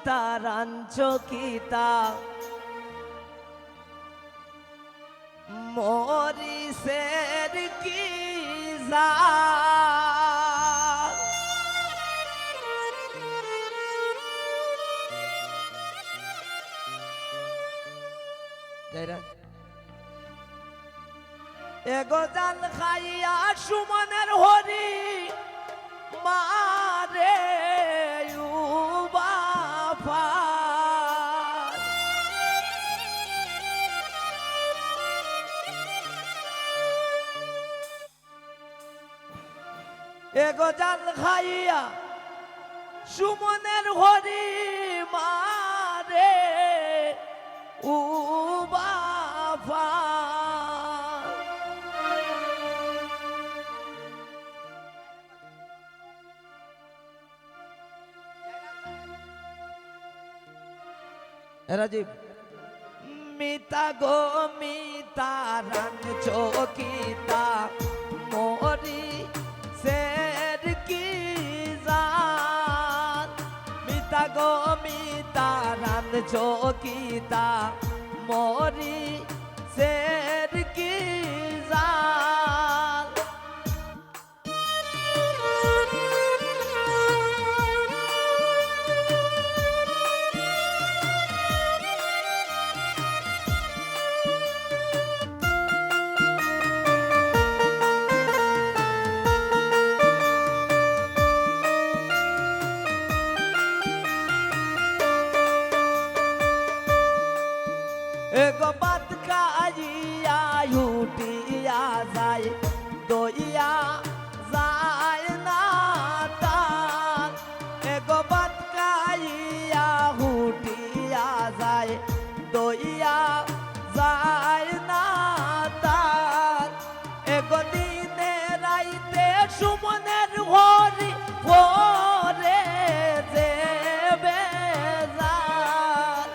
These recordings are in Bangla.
মিতা রাঞ্চকিতা মরিসের কি যা এগো জান খাইয়া সুমনের হরি মারে বাপা এগো জান খাইয়া সুমনের হরি মারে বাপা রাজীব মিতা গো মিতা রাঞ্চকিতা মরি সের কি জান মিতা গো মিতা রাঞ্চকিতা মরি সের কি জান এগো বাত খাইয়া উঠিয়া যায় দইয়া যায় না তার এগো বাত খাইয়া উঠিয়া যায় দইয়া যায় না তার এগো দিনে রাইতে সুমনের হরি ভরে দেবে যায়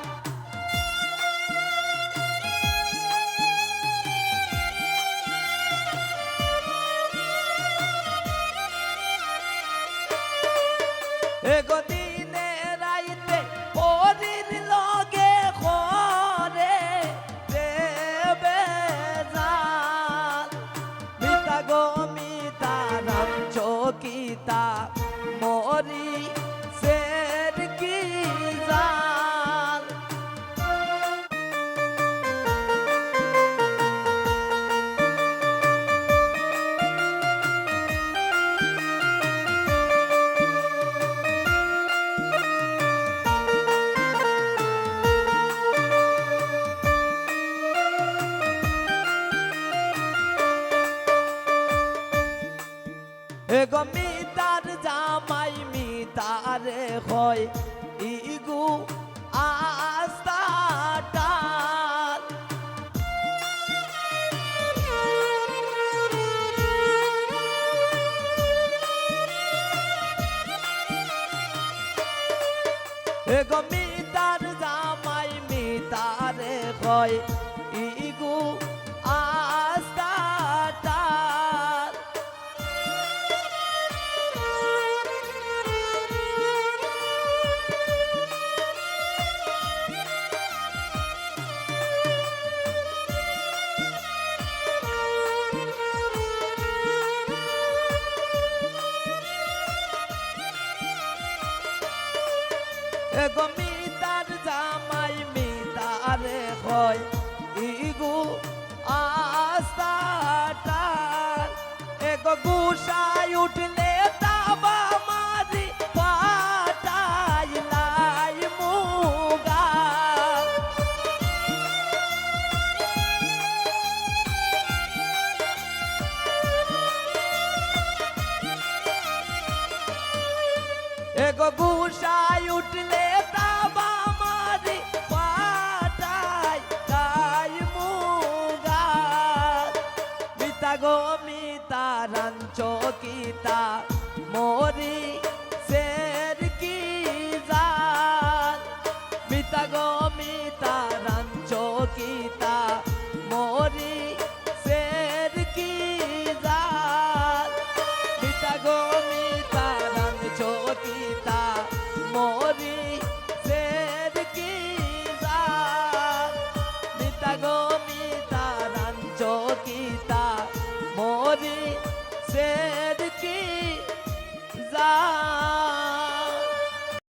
এগো দিনে রাইতে হরির লগে ঘরে দেবে জান মিতা গো মিতা রাঞ্চকিতা মরি সের কি জান এগো মিতার জামাই মিতারে হয় ইগু আস্তাটাল এগো মিতার জামাই মিতারে হয় ইগু আস্তাটাল এগো মিতার জামাই মিতারে হয় ইগু আস্তাটাল এগো গুসাই উঠলে তাবা মারি পাটাই লাই মুগা এগো গুসাই উঠলে তাবা মারি পাটাই লাই মুগা মিতা গো মিতা রাঞ্চকিতা পারমিতা রাঞ্চকিতা মরি সে